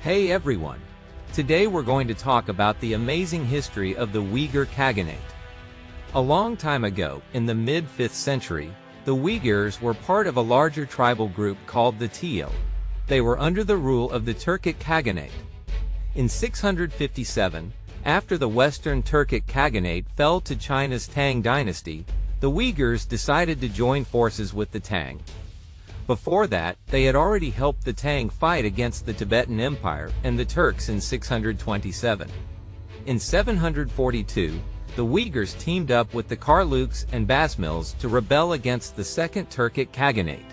Hey everyone! Today we're going to talk about the amazing history of the Uyghur Khaganate. A long time ago, in the mid-5th century, the Uyghurs were part of a larger tribal group called the Teo. They were under the rule of the Turkic Khaganate. In 657, after the Western Turkic Khaganate fell to China's Tang dynasty, the Uyghurs decided to join forces with the Tang. Before that, they had already helped the Tang fight against the Tibetan Empire and the Turks in 627. In 742, the Uyghurs teamed up with the Karluks and Basmils to rebel against the Second Turkic Khaganate.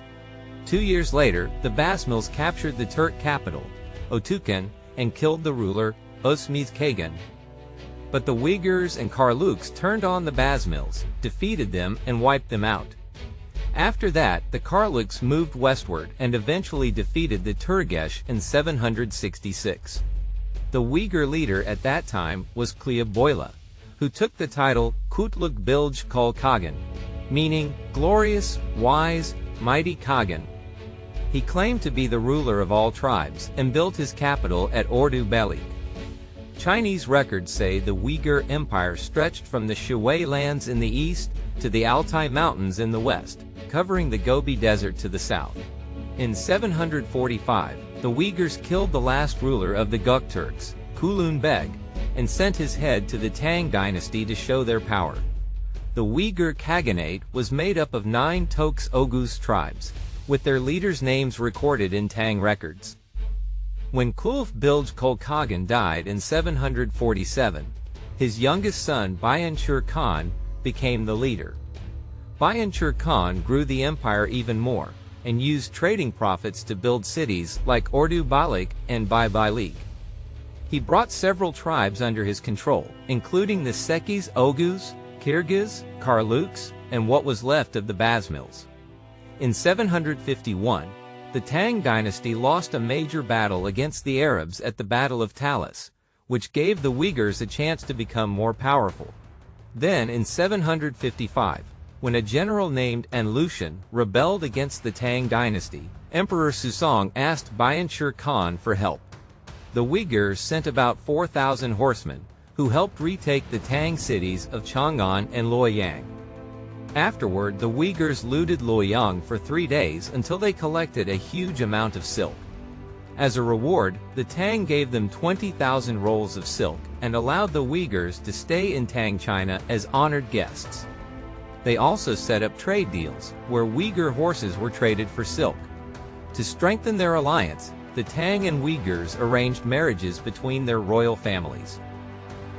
2 years later, the Basmils captured the Turk capital, Göktürks, and killed the ruler, Yenisei Kyrgyz. But the Uyghurs and Karluks turned on the Basmils, defeated them, and wiped them out. After that, the Karluks moved westward and eventually defeated the Turgesh in 766. The Uyghur leader at that time was Boyla, who took the title Göktürks Bilge Kul Khagan, meaning glorious, wise, mighty Khagan. He claimed to be the ruler of all tribes and built his capital at Ordu Balik. Chinese records say the Uyghur Empire stretched from the Shui lands in the east to the Altai Mountains in the west, covering the Gobi Desert to the south. In 745, the Uyghurs killed the last ruler of the Göktürks, Kulun Beg, and sent his head to the Tang dynasty to show their power. The Uyghur Khaganate was made up of 9 Toks Oghuz tribes, with their leaders' names recorded in Tang records. When Göktürks Bilge Kul Khagan died in 747, his youngest son Bayanchur Khan became the leader. Bayanchur Khan grew the empire even more, and used trading profits to build cities like Ordu Balik and Balik. He brought several tribes under his control, including the Sekis Oghuz, Kyrgyz, Karluks, and what was left of the Basmils. In 751, the Tang dynasty lost a major battle against the Arabs at the Battle of Talas, which gave the Uyghurs a chance to become more powerful. Then in 755, when a general named An Lushan rebelled against the Tang dynasty, Emperor Suzong asked Bayanchur Khan for help. The Uyghurs sent about 4,000 horsemen, who helped retake the Tang cities of Chang'an and Luoyang. Afterward, the Uyghurs looted Luoyang for 3 days until they collected a huge amount of silk. As a reward, the Tang gave them 20,000 rolls of silk and allowed the Uyghurs to stay in Tang China as honored guests. They also set up trade deals, where Uyghur horses were traded for silk. To strengthen their alliance, the Tang and Uyghurs arranged marriages between their royal families.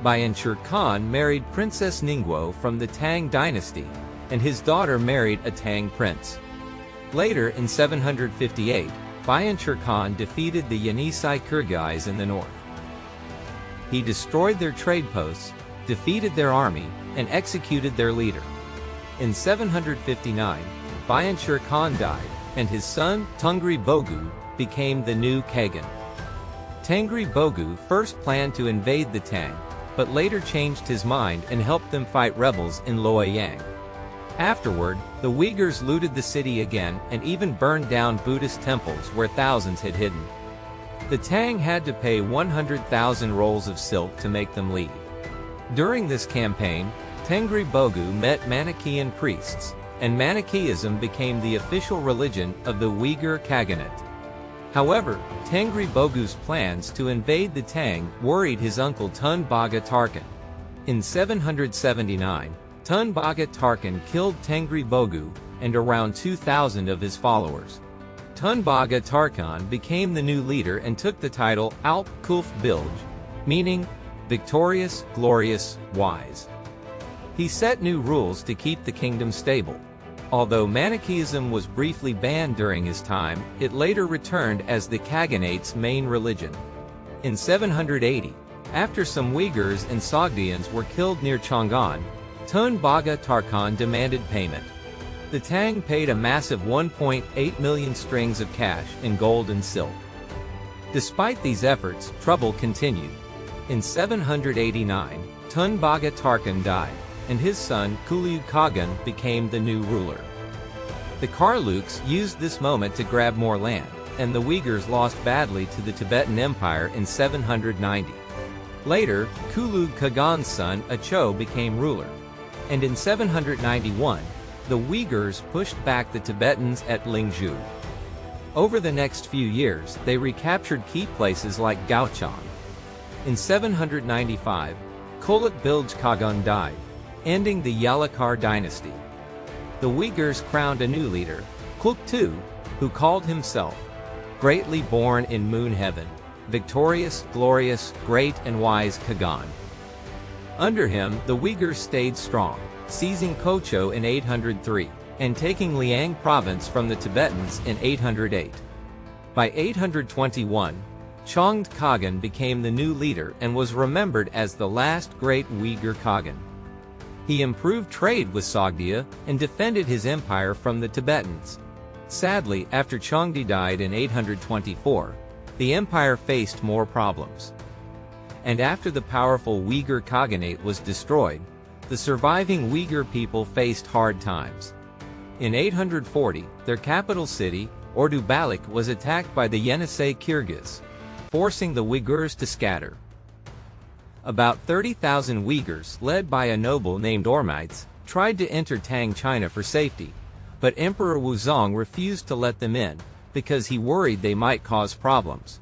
Bayanchur Khan married Princess Ningguo from the Tang dynasty, and his daughter married a Tang prince. Later, in 758, Bayanchur Khan defeated the Yenisei Kyrgyz in the north. He destroyed their trade posts, defeated their army, and executed their leader. In 759, Bayanchur Khan died, and his son, Tengri Bogu, became the new Khagan. Tengri Bogu first planned to invade the Tang, but later changed his mind and helped them fight rebels in Luoyang. Afterward, the Uyghurs looted the city again and even burned down Buddhist temples where thousands had hidden. The Tang had to pay 100,000 rolls of silk to make them leave. During this campaign, Tengri Bogu met Manichaean priests, and Manichaeism became the official religion of the Uyghur Khaganate. However, Tengri Bogu's plans to invade the Tang worried his uncle Tun Baga Tarkan. In 779, Tun Baga Tarkan killed Tengri Bogu and around 2,000 of his followers. Tun Baga Tarkan became the new leader and took the title Alp Kulf Bilge, meaning victorious, glorious, wise. He set new rules to keep the kingdom stable. Although Manichaeism was briefly banned during his time, it later returned as the Khaganate's main religion. In 780, after some Uyghurs and Sogdians were killed near Chang'an, Tun Baga Tarkan demanded payment. The Tang paid a massive 1.8 million strings of cash in gold and silk. Despite these efforts, trouble continued. In 789, Tun Baga Tarkan died, and his son Uyghur Khagan became the new ruler. The Karluks used this moment to grab more land, and the Uyghurs lost badly to the Tibetan Empire in 790. Later, Ulugh Khagan's son Acho became ruler, and in 791, the Uyghurs pushed back the Tibetans at Lingzhou. Over the next few years, they recaptured key places like Gaochang. In 795, Kholuk Bilge Khagan died, ending the Yalakar dynasty. The Uyghurs crowned a new leader, Göktürks, who called himself Greatly Born in Moon Heaven, Victorious, Glorious, Great and Wise Khagan. Under him, the Uyghurs stayed strong, seizing Kocho in 803, and taking Liang province from the Tibetans in 808. By 821, Chongde Khagan became the new leader and was remembered as the last great Uyghur Khagan. He improved trade with Sogdia and defended his empire from the Tibetans. Sadly, after Chongde died in 824, the empire faced more problems. And after the powerful Uyghur Khaganate was destroyed, the surviving Uyghur people faced hard times. In 840, their capital city, Ordubalik, was attacked by the Yenisei Kyrgyz, forcing the Uyghurs to scatter. About 30,000 Uyghurs, led by a noble named Ormites, tried to enter Tang China for safety, but Emperor Wuzong refused to let them in, because he worried they might cause problems.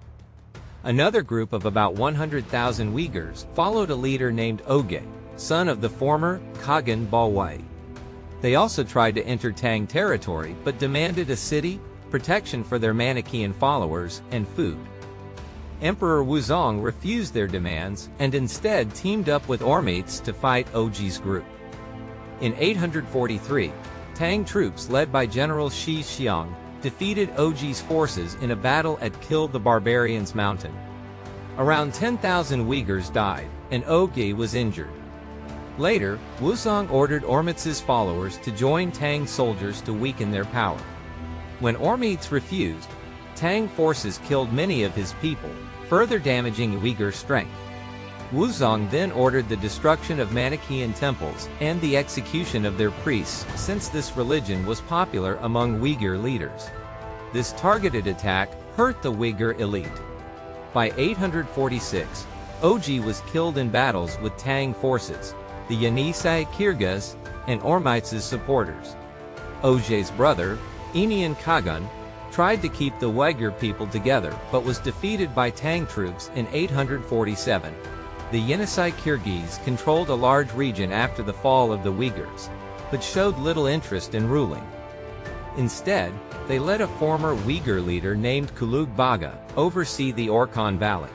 Another group of about 100,000 Uyghurs followed a leader named Oge, son of the former Khagan Balwai. They also tried to enter Tang territory but demanded a city, protection for their Manichaean followers, and food. Emperor Wuzong refused their demands and instead teamed up with Ormites to fight Oge's group. In 843, Tang troops led by General Shi Xiang defeated Oge's forces in a battle at Kill the Barbarians Mountain. Around 10,000 Uyghurs died, and Oge was injured. Later, Wuzong ordered Ormites' followers to join Tang soldiers to weaken their power. When Ormites refused, Tang forces killed many of his people, further damaging Uyghur strength. Wuzong then ordered the destruction of Manichaean temples and the execution of their priests, since this religion was popular among Uyghur leaders. This targeted attack hurt the Uyghur elite. By 846, Oge was killed in battles with Tang forces, the Yenisei Kyrgyz, and Ormites' supporters. Oge's brother, Enian Khagan, tried to keep the Uyghur people together but was defeated by Tang troops in 847. The Yenisei Kyrgyz controlled a large region after the fall of the Uyghurs, but showed little interest in ruling. Instead, they let a former Uyghur leader named Kulug Baga oversee the Orkhon Valley.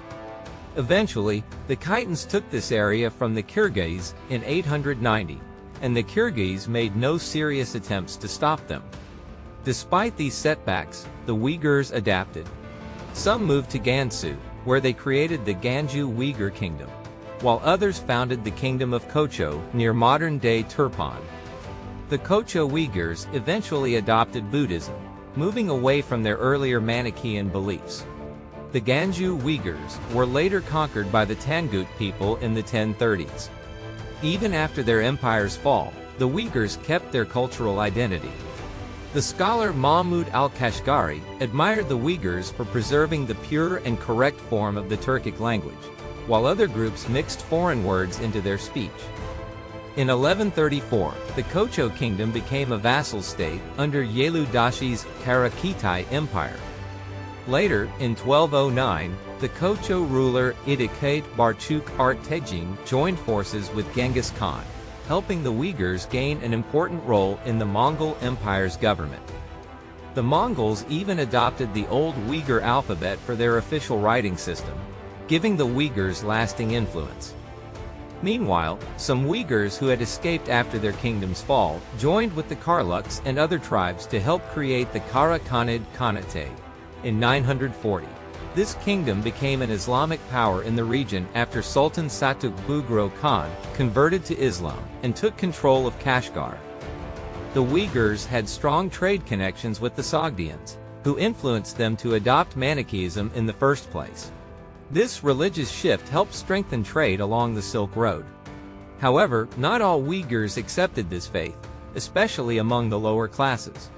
Eventually, the Khitans took this area from the Kyrgyz in 890, and the Kyrgyz made no serious attempts to stop them. Despite these setbacks, the Uyghurs adapted. Some moved to Gansu, where they created the Ganju Uyghur Kingdom, while others founded the Kingdom of Kocho near modern-day Turpan. The Kocho Uyghurs eventually adopted Buddhism, moving away from their earlier Manichaean beliefs. The Ganju Uyghurs were later conquered by the Tangut people in the 1030s. Even after their empire's fall, the Uyghurs kept their cultural identity. The scholar Mahmud al-Kashgari admired the Uyghurs for preserving the pure and correct form of the Turkic language, while other groups mixed foreign words into their speech. In 1134, the Kocho kingdom became a vassal state under Yelu Dashi's Karakitai Empire. Later, in 1209, the Kocho ruler Idikate Barchuk Artejing joined forces with Genghis Khan, helping the Uyghurs gain an important role in the Mongol Empire's government. The Mongols even adopted the old Uyghur alphabet for their official writing system, giving the Uyghurs lasting influence. Meanwhile, some Uyghurs who had escaped after their kingdom's fall joined with the Karluks and other tribes to help create the Karakanid Khanate. In 940, this kingdom became an Islamic power in the region after Sultan Satuk Bugro Khan converted to Islam and took control of Kashgar. The Uyghurs had strong trade connections with the Sogdians, who influenced them to adopt Manichaeism in the first place. This religious shift helped strengthen trade along the Silk Road. However, not all Uyghurs accepted this faith, especially among the lower classes.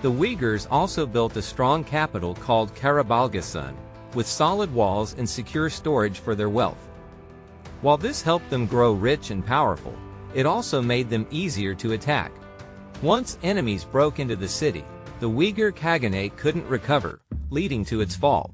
The Uyghurs also built a strong capital called Karabalgasun, with solid walls and secure storage for their wealth. While this helped them grow rich and powerful, it also made them easier to attack. Once enemies broke into the city, the Uyghur Khaganate couldn't recover, leading to its fall.